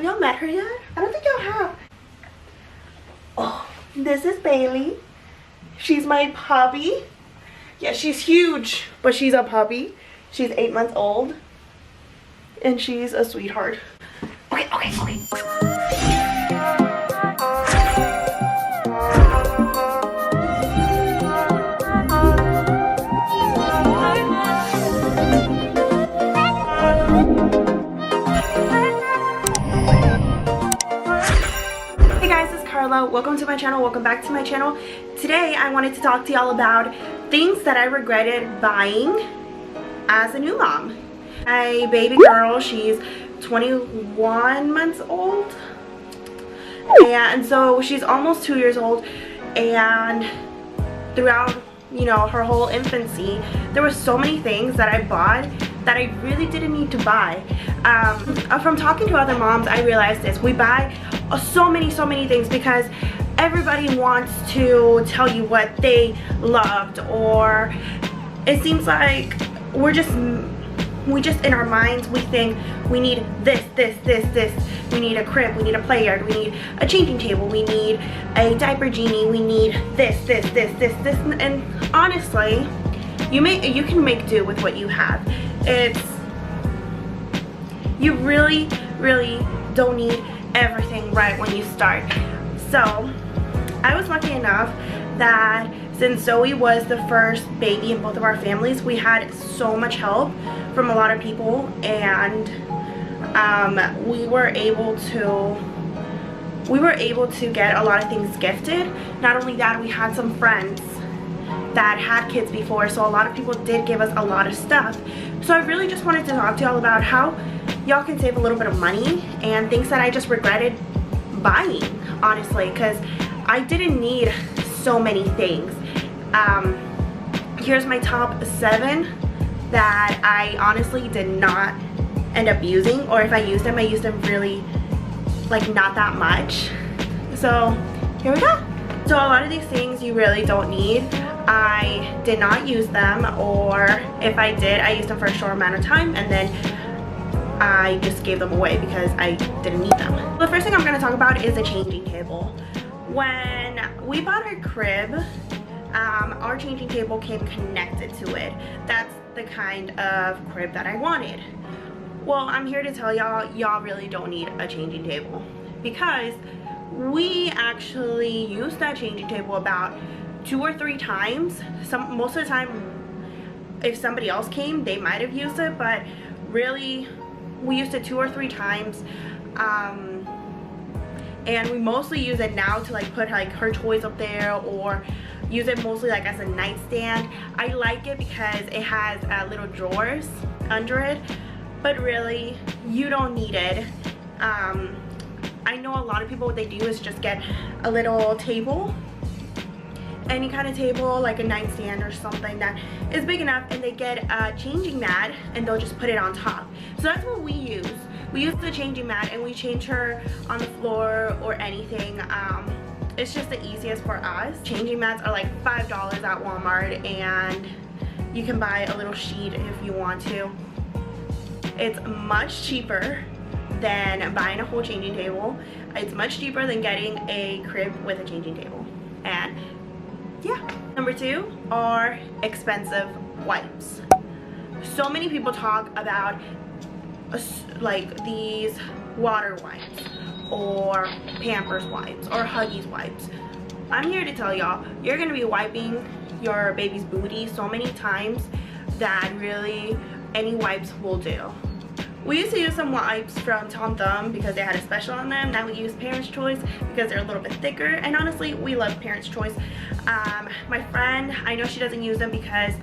y'all met her yet? I don't think y'all have. Oh, this is Bailey. She's my puppy. Yeah, she's huge, but she's a puppy. She's 8 months old. And she's a sweetheart. Okay. Hey guys, it's Carla. Welcome to my channel. Welcome back to my channel. Today I wanted to talk to y'all about things that I regretted buying as a new mom. My baby girl, she's 21 months old, and so she's almost 2 years old, and throughout, you know, her whole infancy, there were so many things that I bought that I really didn't need to buy. From talking to other moms, I realized this: we buy so many things because everybody wants to tell you what they loved, or it seems like we just in our minds, we think we need this. We need a crib, we need a play yard, we need a changing table, we need a diaper genie, we need this, and honestly, you can make do with what you have. You really don't need everything right when you start. So I was lucky enough that since Zoe was the first baby in both of our families, we had so much help from a lot of people, and we were able to get a lot of things gifted. Not only that, we had some friends that had kids before, so a lot of people did give us a lot of stuff. So I really just wanted to talk to y'all about how y'all can save a little bit of money and things that I just regretted buying, honestly, because I didn't need so many things. Here's my top 7 that I honestly did not end up using, or if I used them, I used them really like not that much. So here we go. So a lot of these things you really don't need. I did not use them, or if I did, I used them for a short amount of time and then I just gave them away because I didn't need them. The first thing I'm going to talk about is a changing table. When we bought our crib, our changing table came connected to it. That's the kind of crib that I wanted. Well, I'm here to tell y'all really don't need a changing table, because we actually used that changing table about 2 or 3 times. Most of the time, if somebody else came, they might have used it, but really we used it 2 or 3 times. And we mostly use it now to like put like her toys up there, or use it mostly like as a nightstand. I like it because it has little drawers under it, but really you don't need it. I know a lot of people, what they do is just get a little table, any kind of table, like a nightstand or something that is big enough, and they get a changing mat and they'll just put it on top. So that's what we use. We use the changing mat and we change her on the floor or anything. It's just the easiest for us. Changing mats are like $5 at Walmart, and you can buy a little sheet if you want to. It's much cheaper than buying a whole changing table. It's much cheaper than getting a crib with a changing table. And yeah. Number 2 are expensive wipes. So many people talk about like these water wipes or Pampers wipes or Huggies wipes. I'm here to tell y'all, you're gonna be wiping your baby's booty so many times that really any wipes will do. We used to use some wipes from Tom Thumb because they had a special on them. Now we use Parents' Choice because they're a little bit thicker, and honestly, we love Parents' Choice. My friend, I know she doesn't use them because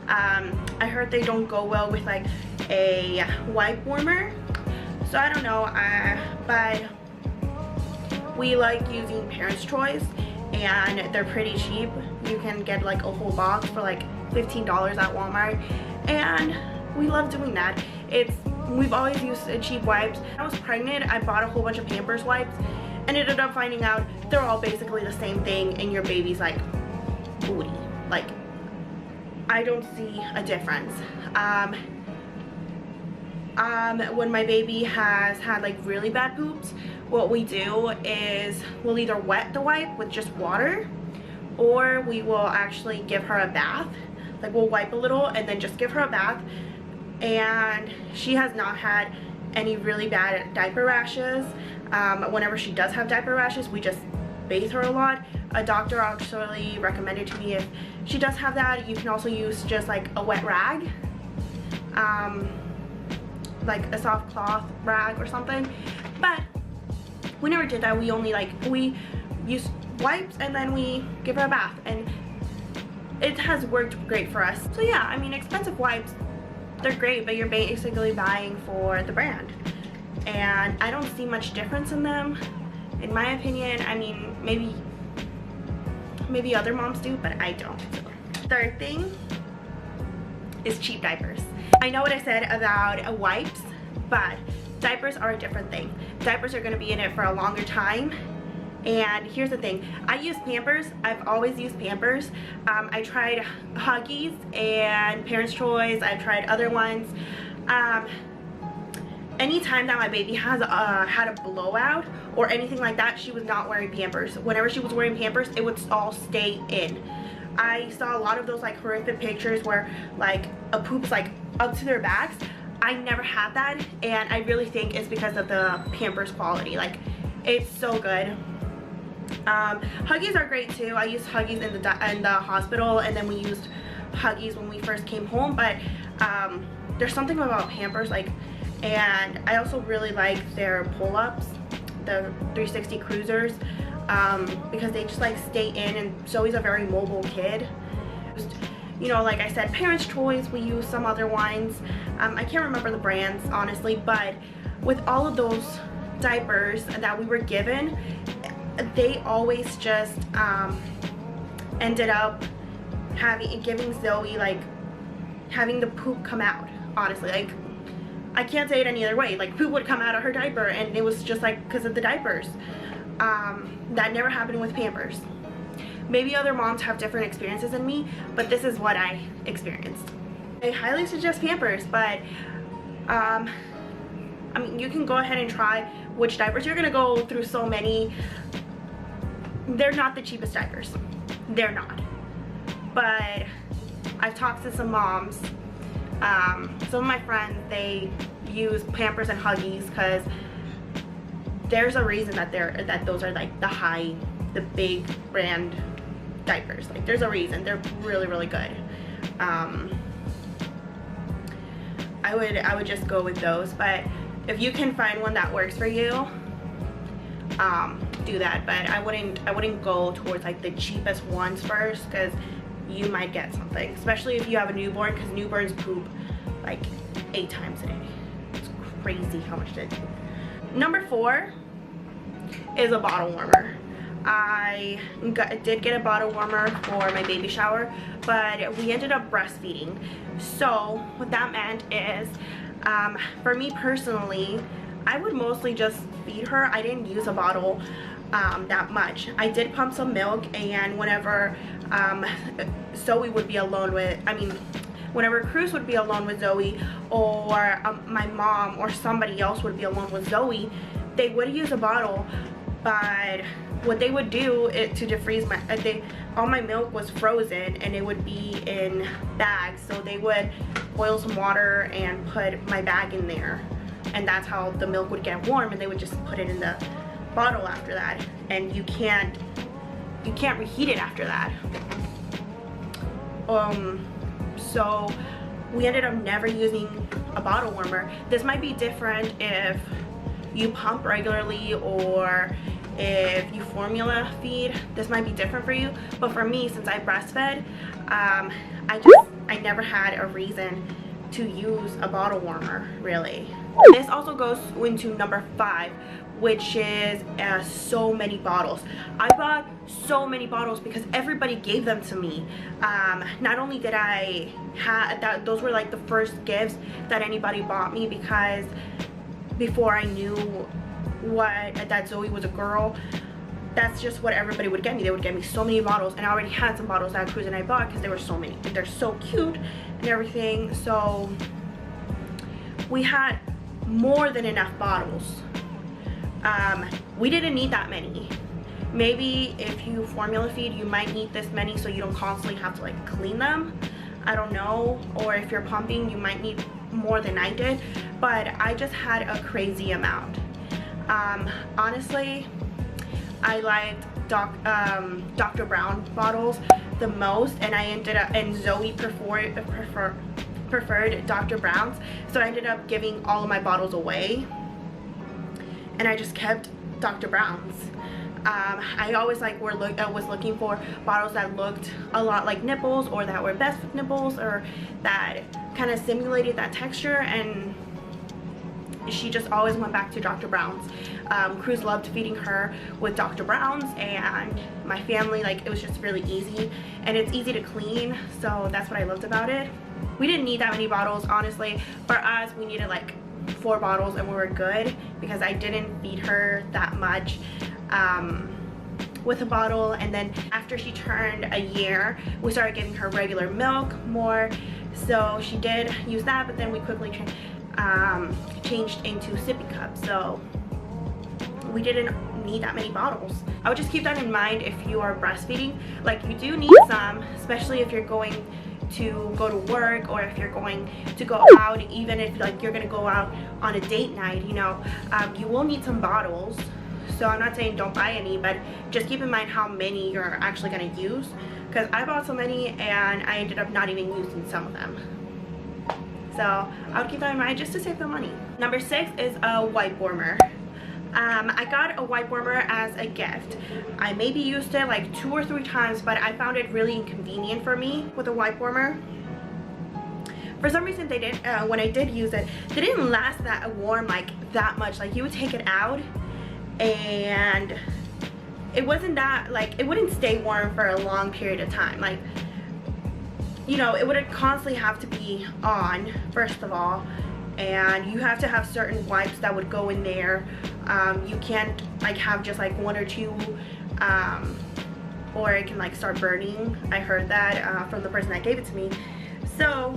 I heard they don't go well with like a wipe warmer. So I don't know, but we like using Parents' Choice, and they're pretty cheap. You can get like a whole box for like $15 at Walmart, and we love doing that. We've always used cheap wipes. When I was pregnant, I bought a whole bunch of Pampers wipes and ended up finding out they're all basically the same thing in your baby's like booty. Like, I don't see a difference. When my baby has had like really bad poops, what we do is we'll either wet the wipe with just water, or we will actually give her a bath. Like we'll wipe a little and then just give her a bath. And she has not had any really bad diaper rashes. Whenever she does have diaper rashes, we just bathe her a lot. A doctor actually recommended to me, if she does have that, you can also use just like a wet rag, like a soft cloth rag or something. But we never did that. We only we use wipes and then we give her a bath, and it has worked great for us. So yeah, I mean, expensive wipes, they're great, but you're basically buying for the brand, and I don't see much difference in them, in my opinion. I mean, maybe other moms do, but I don't. Third thing is cheap diapers. I know what I said about wipes, but diapers are a different thing. Diapers are going to be in it for a longer time. And here's the thing, I use Pampers. I've always used Pampers. I tried Huggies and Parents' Choice. I've tried other ones. Anytime that my baby has had a blowout or anything like that, she was not wearing Pampers. Whenever she was wearing Pampers, it would all stay in. I saw a lot of those like horrific pictures where like a poop's like up to their backs. I never had that, and I really think it's because of the Pampers quality. Like, it's so good. Huggies are great too. I used Huggies in the hospital, and then we used Huggies when we first came home, but there's something about Pampers, like, and I also really like their pull-ups, the 360 cruisers, because they just like stay in, and Zoe's a very mobile kid. You know, like I said, Parents' Choice, we use some other ones. I can't remember the brands, honestly, but with all of those diapers that we were given, they always just ended up giving Zoe, like, having the poop come out, honestly. Like, I can't say it any other way. Like, poop would come out of her diaper, and it was just like because of the diapers. That never happened with Pampers. Maybe other moms have different experiences than me, but this is what I experienced. I highly suggest Pampers, but I mean, you can go ahead and try which diapers. You're gonna go through so many. They're not the cheapest diapers. They're not. But I've talked to some moms. Some of my friends, they use Pampers and Huggies because there's a reason that those are like the big brand diapers. Like, there's a reason. They're really, really good. I would just go with those, but if you can find one that works for you, do that. But I wouldn't go towards like the cheapest ones first, because you might get something, especially if you have a newborn, because newborns poop like 8 times a day. It's crazy how much they do. Number 4 is a bottle warmer. I did get a bottle warmer for my baby shower, but we ended up breastfeeding. So what that meant is, for me personally, I would mostly just feed her. I didn't use a bottle that much. I did pump some milk, and whenever Zoe would be alone with, whenever Cruz would be alone with Zoe, or my mom or somebody else would be alone with Zoe, they would use a bottle. But what they would do to defreeze all my milk was frozen, and it would be in bags. So they would boil some water and put my bag in there, and that's how the milk would get warm, and they would just put it in the bottle after that, and you can't reheat it after that. So we ended up never using a bottle warmer. This might be different if you pump regularly or if you formula feed. This might be different for you, but for me, since I breastfed, I never had a reason to use a bottle warmer, really. This also goes into number 5, which is so many bottles. I bought so many bottles because everybody gave them to me. Not only did I have that, those were like the first gifts that anybody bought me, because before I knew that Zoe was a girl, that's just what everybody would get me. They would get me so many bottles, and I already had some bottles that Cruz and I bought because there were so many. They're so cute and everything. So we had more than enough bottles. We didn't need that many. Maybe if you formula feed, you might need this many so you don't constantly have to like clean them. I don't know. Or if you're pumping, you might need more than I did, but I just had a crazy amount. Honestly, I liked Dr. Brown bottles the most, and I ended up, and Zoe preferred Dr. Brown's, so I ended up giving all of my bottles away, and I just kept Dr. Brown's. I always was looking for bottles that looked a lot like nipples, or that were best with nipples, or that kind of simulated that texture, and she just always went back to Dr. Brown's. Cruz loved feeding her with Dr. Brown's, and my family, like, it was just really easy, and it's easy to clean, so that's what I loved about it. We didn't need that many bottles, honestly. For us, we needed like 4 bottles and we were good, because I didn't feed her that much with a bottle. And then after she turned a year, we started giving her regular milk more, so she did use that, but then we quickly changed into sippy cups, so we didn't need that many bottles. I would just keep that in mind if you are breastfeeding. Like, you do need some, especially if you're going to go to work, or if you're going to go out, even if like you're gonna go out on a date night, you know, you will need some bottles. So I'm not saying don't buy any, but just keep in mind how many you're actually gonna use, because I bought so many and I ended up not even using some of them. So I would keep that in mind just to save the money. Number 6 is a wipe warmer. I got a wipe warmer as a gift. I maybe used it like 2 or 3 times, but I found it really inconvenient for me with a wipe warmer. For some reason, they didn't. When I did use it, they didn't last that warm like that much. Like, you would take it out, and it wasn't that, like, it wouldn't stay warm for a long period of time. Like, you know, it would constantly have to be on, first of all, and you have to have certain wipes that would go in there. You can't like have just like 1 or 2, or it can like start burning. I heard that from the person that gave it to me, so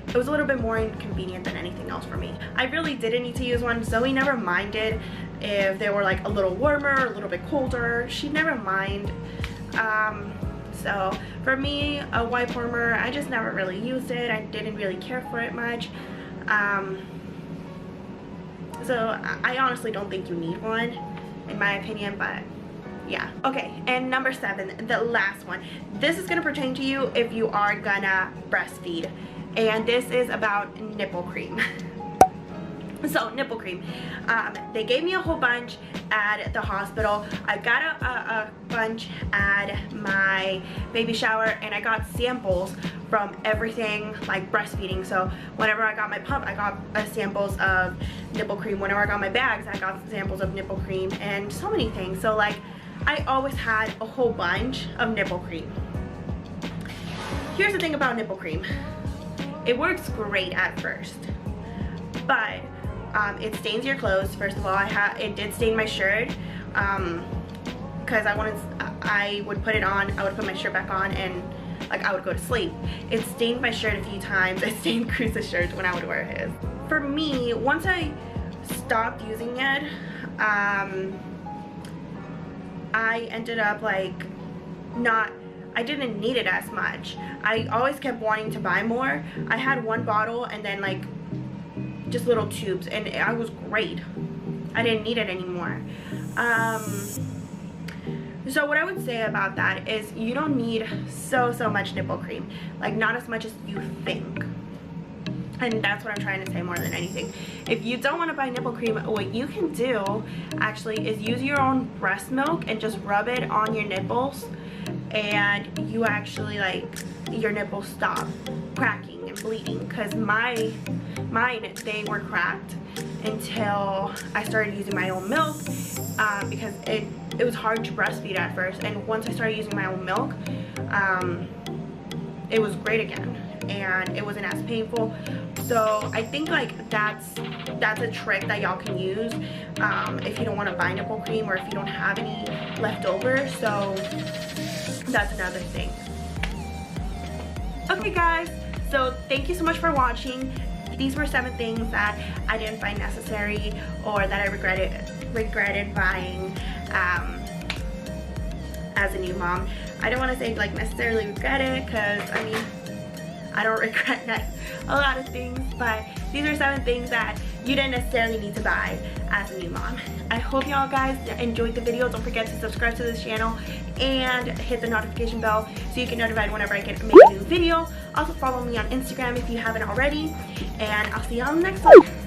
it was a little bit more inconvenient than anything else for me. I really didn't need to use one. Zoe never minded if they were like a little warmer, a little bit colder. She never minded. So for me, a wipe warmer, I just never really used it. I didn't really care for it much. So I honestly don't think you need one, in my opinion, but yeah. Okay, and number 7, the last one. This is gonna pertain to you if you are gonna breastfeed, and this is about nipple cream. So, nipple cream. They gave me a whole bunch at the hospital. I got a bunch at my baby shower, and I got samples from everything like breastfeeding. So whenever I got my pump, I got samples of nipple cream. Whenever I got my bags, I got samples of nipple cream, and so many things. So like, I always had a whole bunch of nipple cream. Here's the thing about nipple cream. It works great at first, but it stains your clothes. First of all, it did stain my shirt, because I would put it on, I would put my shirt back on, and like I would go to sleep. It stained my shirt a few times. It stained Cruz's shirt when I would wear his. For me, once I stopped using it, I ended up like I didn't need it as much. I always kept wanting to buy more. I had 1 bottle and then like just little tubes, and I was great. I didn't need it anymore. So what I would say about that is you don't need so much nipple cream, like not as much as you think. And that's what I'm trying to say more than anything. If you don't want to buy nipple cream, what you can do actually is use your own breast milk and just rub it on your nipples, and you actually, like, your nipples stop cracking and bleeding. Because mine, they were cracked until I started using my own milk, because it was hard to breastfeed at first, and once I started using my own milk, it was great again, and it wasn't as painful. So I think like that's a trick that y'all can use if you don't want to buy nipple cream, or if you don't have any left over. So that's another thing. Okay guys, so thank you so much for watching. these were 7 things that I didn't find necessary or that I regretted buying as a new mom. I don't want to say like necessarily regret it, because I mean, I don't regret a lot of things, but these are 7 things that you didn't necessarily need to buy as a new mom. I hope y'all guys enjoyed the video. Don't forget to subscribe to this channel and hit the notification bell so you get notified whenever I make a new video. Also follow me on Instagram if you haven't already, and I'll see y'all in the next one.